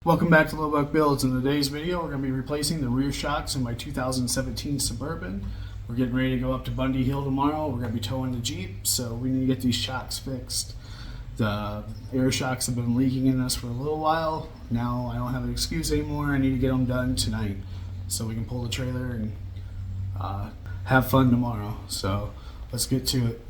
Welcome back to Low Buck Builds. In today's video, we're going to be replacing the rear shocks in my 2017 Suburban. We're getting ready to go up to Bundy Hill tomorrow. We're going to be towing the Jeep, so we need to get these shocks fixed. The air shocks have been leaking in us for a little while. Now I don't have an excuse anymore. I need to get them done tonight so we can pull the trailer and have fun tomorrow. So let's get to it.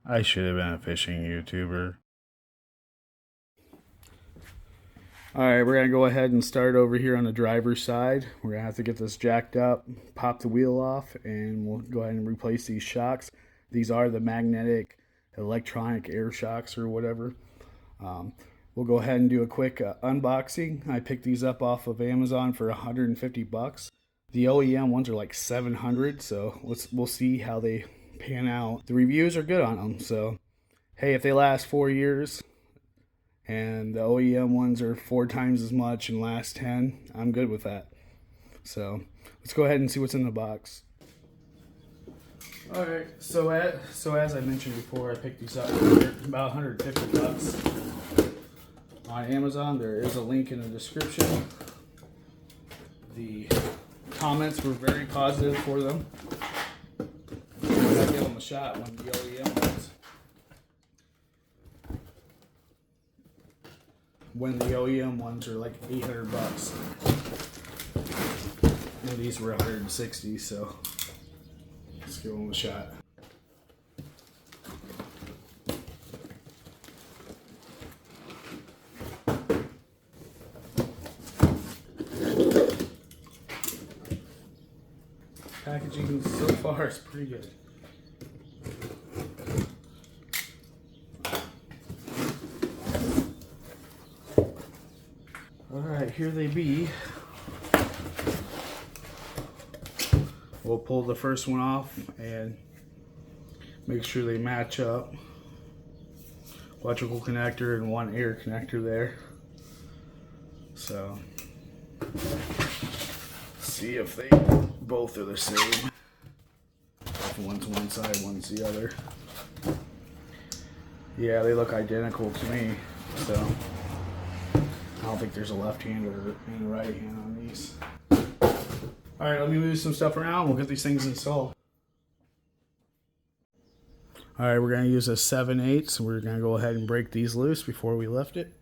I should have been a fishing YouTuber. Alright, we're going to go ahead and start over here on the driver's side. We're going to have to get this jacked up, pop the wheel off, and we'll go ahead and replace these shocks. These are the magnetic electronic air shocks or whatever. We'll go ahead and do a quick unboxing. I picked these up off of Amazon for $150. The OEM ones are like $700, so we'll see how they pan out. The reviews are good on them, so hey, if they last 4 years and the OEM ones are 4 times as much and last 10, I'm good with that. So let's go ahead and see what's in the box. Alright, so as I mentioned before, I picked these up for about $150 on Amazon. There is a link in the description. The comments were very positive for them. I give them a shot when the OEM ones. When the OEM ones are like $800. And these were $160, so let's give them a shot. Packaging so far is pretty good. Alright, here they be. We'll pull the first one off and make sure they match up. Electrical connector and one air connector there. So, see if they both are the same. If one's one side, one's the other. Yeah, they look identical to me, so I don't think there's a left hand or a right hand on these. Alright, let me move some stuff around. We'll get these things installed. Alright, we're going to use a 7/8, so we're going to go ahead and break these loose before we lift it.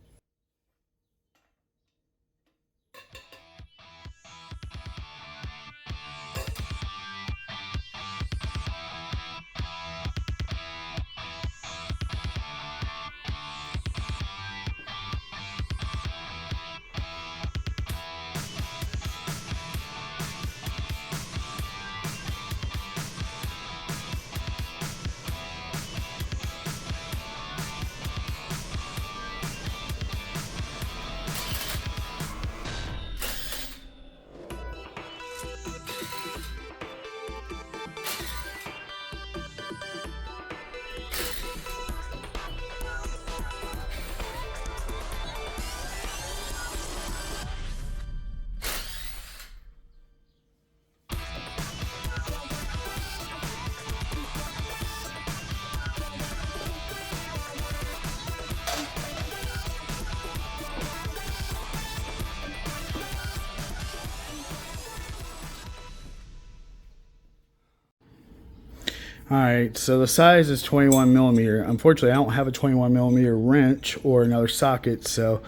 Alright, so the size is 21 millimeter. Unfortunately, I don't have a 21 millimeter wrench or another socket, so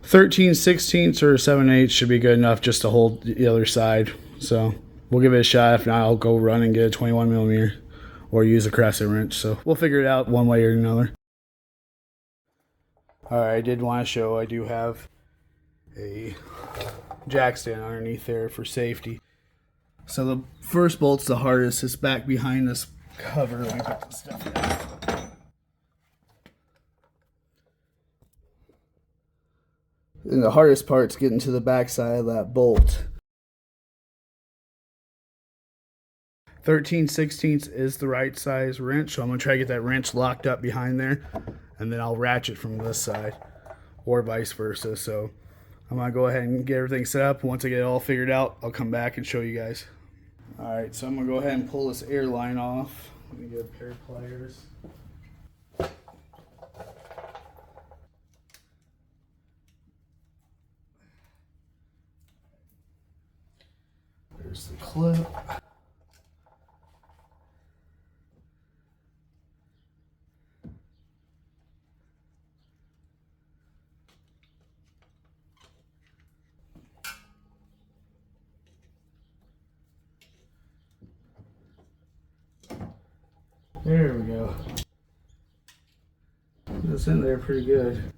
13/16 or 7/8 should be good enough just to hold the other side. So we'll give it a shot. If not, I'll go run and get a 21 millimeter or use a crescent wrench. So we'll figure it out one way or another. Alright, I did want to show I do have a jack stand underneath there for safety. So the first bolt's the hardest. It's back behind this cover. Let me put this stuff in. And the hardest part's getting to the back side of that bolt. 13/16 is the right size wrench, so I'm going to try to get that wrench locked up behind there. and then I'll ratchet from this side, or vice versa. So I'm gonna go ahead and get everything set up. Once I get it all figured out, I'll come back and show you guys. All right, so I'm gonna go ahead and pull this air line off. Let me get a pair of pliers. There's the clip. There we go. It's in there pretty good.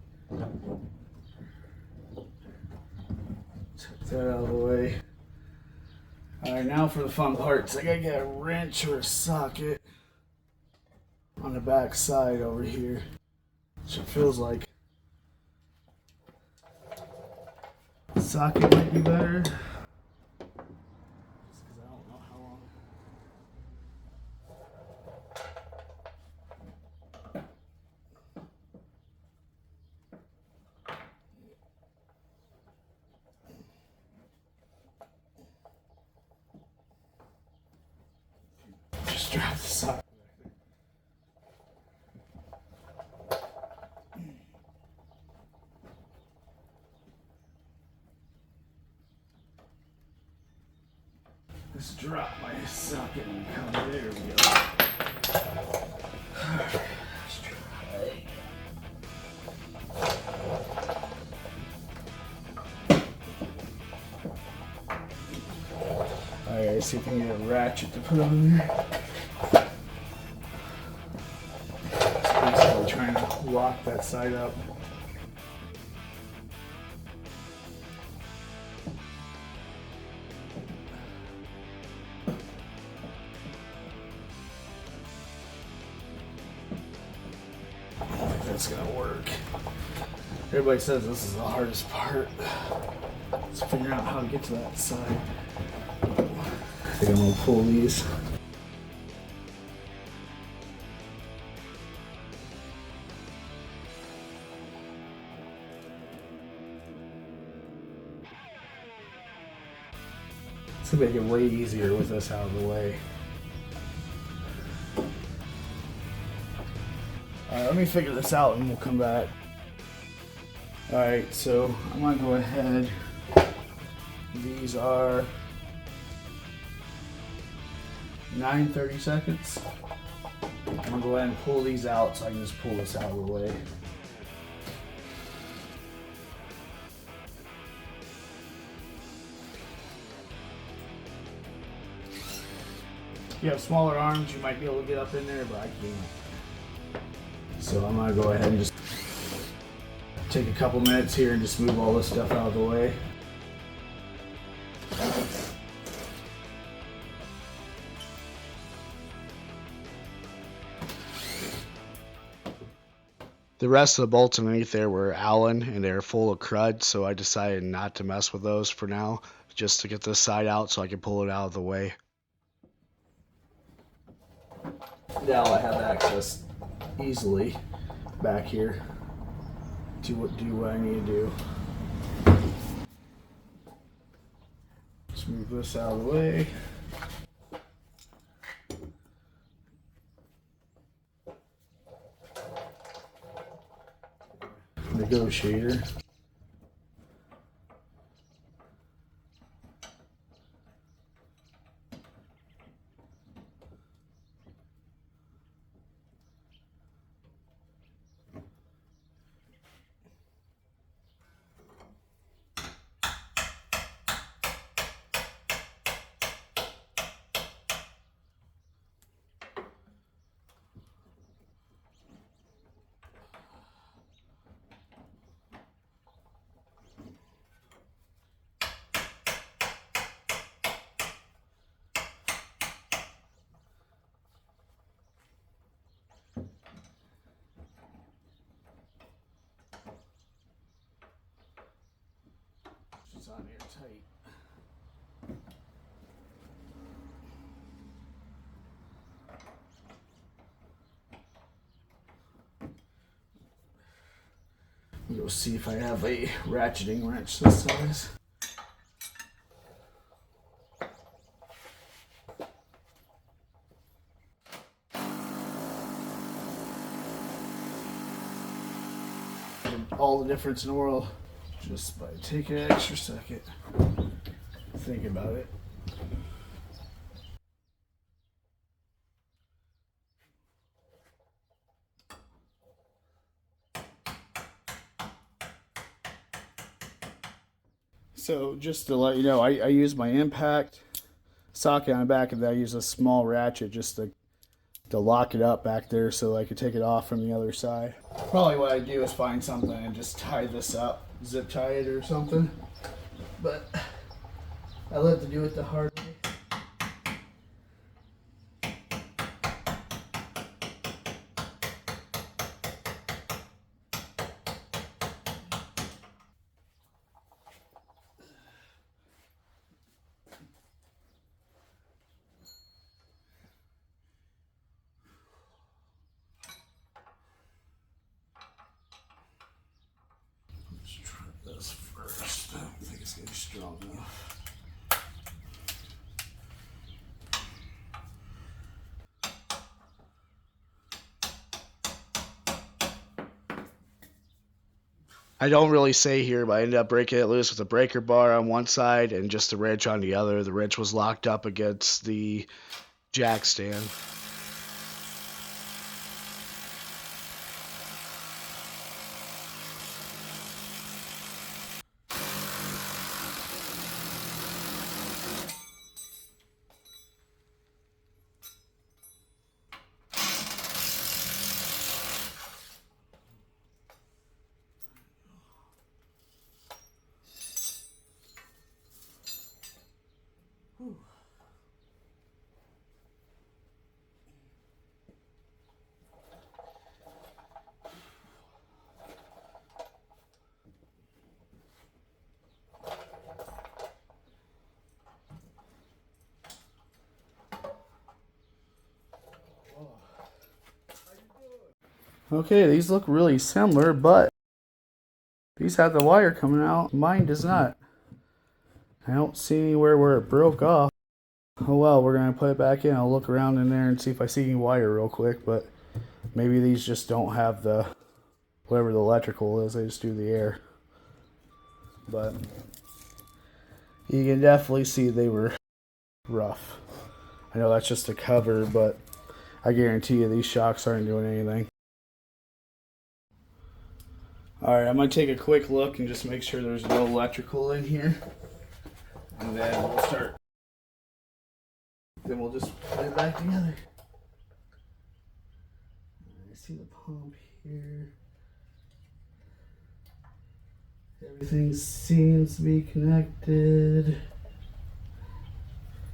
Take that out of the way. Alright, now for the fun parts. I gotta get a wrench or a socket on the back side over here. Which it feels like a socket might be better. Just because I don't know how long. Just drop the socket. Let's drop my socket and come. There we go. Let's try. Alright, see if we can get a ratchet to put on there. Basically trying to lock that side up. I don't think that's gonna work. Everybody says this is the hardest part. Let's figure out how to get to that side. I think I'm gonna pull these. This will make it way easier with this out of the way. Alright, let me figure this out and we'll come back. Alright, so I'm gonna go ahead. These are 9:30 seconds. I'm gonna go ahead and pull these out so I can just pull this out of the way. If you have smaller arms, you might be able to get up in there, but I can't. So I'm gonna go ahead and just take a couple minutes here and just move all this stuff out of the way. The rest of the bolts underneath there were Allen and they're full of crud, so I decided not to mess with those for now, just to get this side out so I can pull it out of the way. Now I have access easily back here to do what I need to do. Just move this out of the way. Negotiator. She's on there tight. Go see if I have a ratcheting wrench this size. All the difference in the world just by taking an extra second. Think about it. So just to let you know, I use my impact socket on the back, and then I use a small ratchet just to lock it up back there so I could take it off from the other side. Probably what I do is find something and just tie this up, zip tie it or something. But I love to do it the hard way. Let's try this first. I don't think it's gonna be strong enough. I don't really say here, but I ended up breaking it loose with a breaker bar on one side and just the wrench on the other. The wrench was locked up against the jack stand. Okay, these look really similar, but these have the wire coming out. Mine does not. I don't see anywhere where it broke off. Oh well, we're going to put it back in. I'll look around in there and see if I see any wire real quick, but maybe these just don't have the, whatever the electrical is, they just do the air. But you can definitely see they were rough. I know that's just a cover, but I guarantee you these shocks aren't doing anything. Alright, I'm going to take a quick look and just make sure there's no electrical in here. And then we'll start. Then we'll just put it back together. I see the pump here. Everything seems to be connected.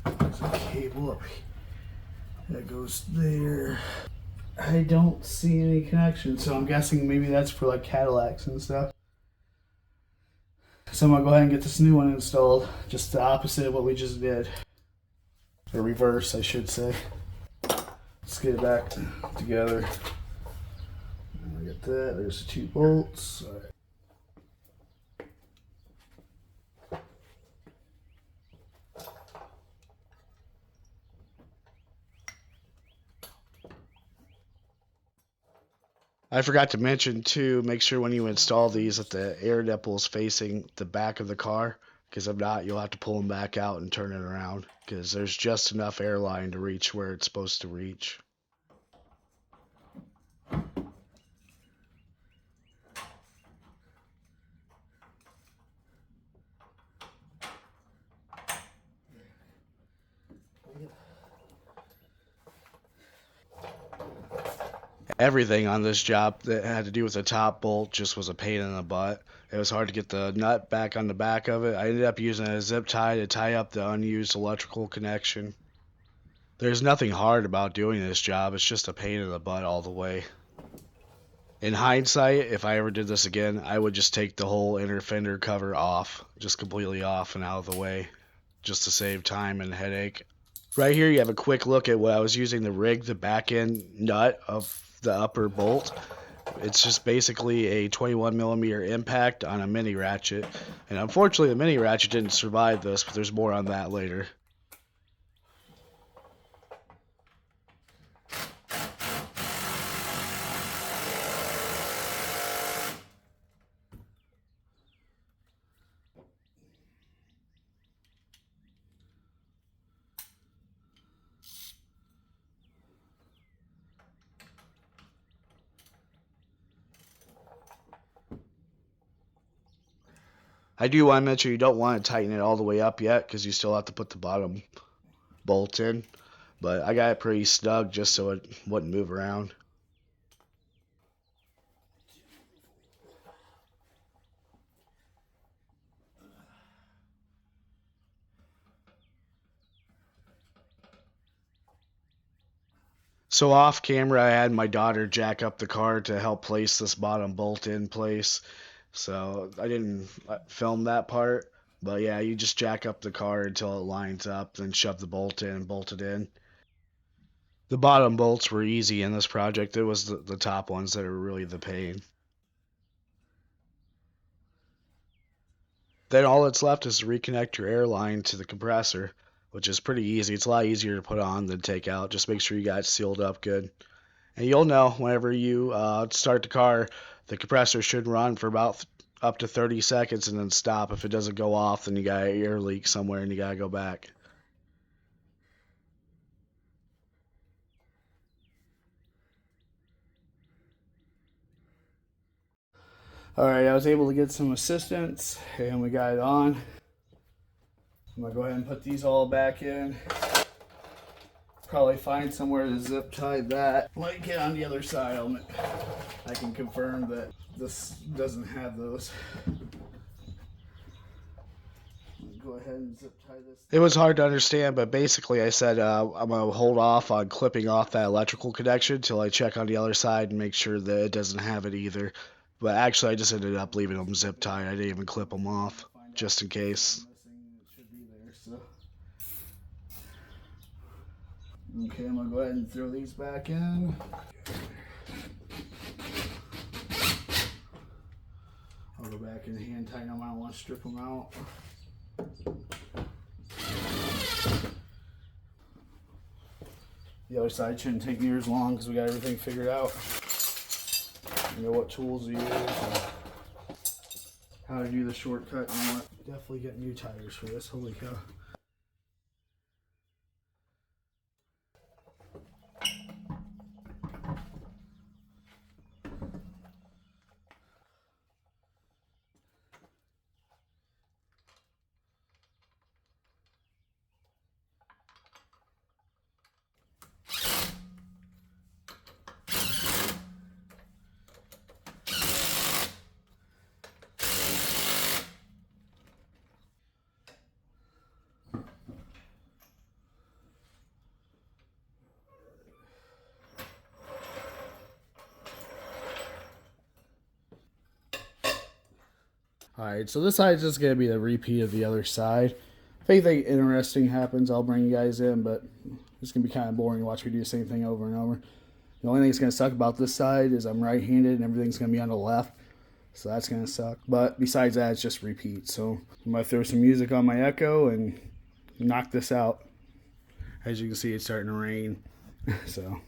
There's a cable up here that goes there. I don't see any connection, so I'm guessing maybe that's for like Cadillacs and stuff. So I'm gonna go ahead and get this new one installed, just the opposite of what we just did. Or reverse, I should say. Let's get it back together. I get that, there's the 2 bolts. All right. I forgot to mention too, make sure when you install these that the air nipple is facing the back of the car, because if not, you'll have to pull them back out and turn it around, because there's just enough airline to reach where it's supposed to reach. Everything on this job that had to do with the top bolt just was a pain in the butt. It was hard to get the nut back on the back of it. I ended up using a zip tie to tie up the unused electrical connection. There's nothing hard about doing this job, it's just a pain in the butt all the way. In hindsight, if I ever did this again, I would just take the whole inner fender cover off, just completely off and out of the way, just to save time and headache. Right here you have a quick look at what I was using to rig the back end nut of the upper bolt. It's just basically a 21mm impact on a mini ratchet. And unfortunately, the mini ratchet didn't survive this, but there's more on that later. I do want to mention you don't want to tighten it all the way up yet because you still have to put the bottom bolt in. But I got it pretty snug just so it wouldn't move around. So off camera, I had my daughter jack up the car to help place this bottom bolt in place. So I didn't film that part. But yeah, you just jack up the car until it lines up, then shove the bolt in and bolt it in. The bottom bolts were easy in this project. It was the top ones that are really the pain. Then all that's left is to reconnect your air line to the compressor, which is pretty easy. It's a lot easier to put on than take out. Just make sure you got it sealed up good. And you'll know whenever you start the car, the compressor should run for about up to 30 seconds and then stop. If it doesn't go off, then you got an air leak somewhere and you got to go back. All right, I was able to get some assistance and we got it on. I'm gonna go ahead and put these all back in. Probably find somewhere to zip tie that. Might get on the other side. I can confirm that this doesn't have those. Go ahead and zip tie this. It was hard to understand, but basically I said I'm going to hold off on clipping off that electrical connection until I check on the other side and make sure that it doesn't have it either. But actually I just ended up leaving them zip tied. I didn't even clip them off, just in case. Okay, I'm going to go ahead and throw these back in. I'll go back and hand tighten them. I don't want to strip them out. The other side shouldn't take near as long because we got everything figured out. You know what tools to use and how to do the shortcut and what. Definitely get new tires for this. Holy cow. Alright, so this side is just going to be the repeat of the other side. If anything interesting happens, I'll bring you guys in, but it's going to be kind of boring to watch me do the same thing over and over. The only thing that's going to suck about this side is I'm right-handed and everything's going to be on the left, so that's going to suck. But besides that, it's just repeat. So I'm going to throw some music on my Echo and knock this out. As you can see, it's starting to rain, so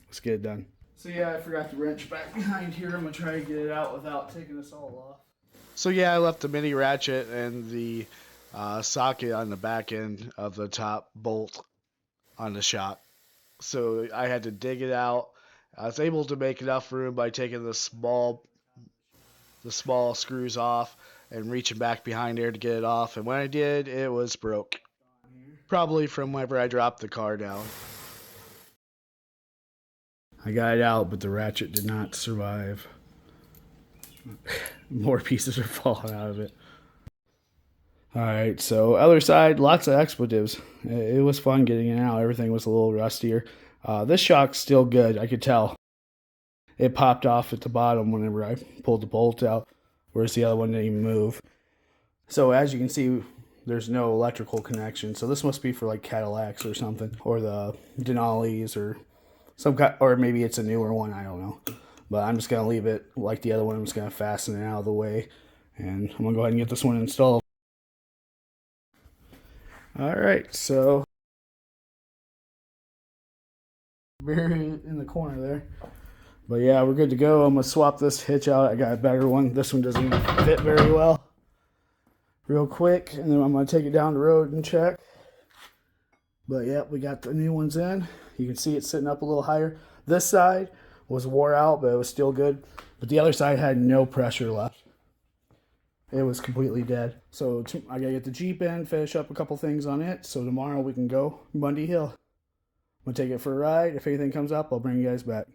let's get it done. So yeah, I forgot the wrench back behind here. I'm going to try to get it out without taking this all off. So yeah, I left the mini ratchet and the socket on the back end of the top bolt on the shock. So I had to dig it out. I was able to make enough room by taking the small screws off and reaching back behind there to get it off. And when I did, it was broke. Probably from whenever I dropped the car down. I got it out, but the ratchet did not survive. More pieces are falling out of it. Alright, so other side, lots of expletives. It was fun getting it out. Everything was a little rustier. This shock's still good, I could tell. It popped off at the bottom whenever I pulled the bolt out, whereas the other one didn't even move. So as you can see, there's no electrical connection. So this must be for like Cadillacs or something, or the Denali's or some kind, or maybe it's a newer one, I don't know. but I'm just going to leave it like the other one. I'm just going to fasten it out of the way, and I'm going to go ahead and get this one installed. All right, so very in the corner there. But yeah, we're good to go. I'm going to swap this hitch out. I got a better one. This one doesn't fit very well. Real quick, and then I'm going to take it down the road and check. But yeah, we got the new ones in. You can see it sitting up a little higher. This side was wore out, but it was still good. But the other side had no pressure left. It was completely dead. So I gotta get the Jeep in, finish up a couple things on it. So tomorrow we can go Bundy Hill. I'm gonna take it for a ride. If anything comes up, I'll bring you guys back.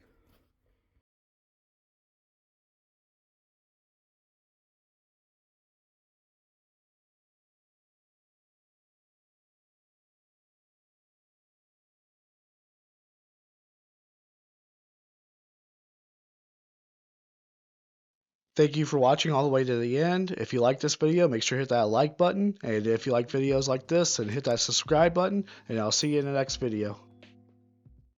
Thank you for watching all the way to the end. If you like this video, make sure to hit that like button. And if you like videos like this, then hit that subscribe button. And I'll see you in the next video.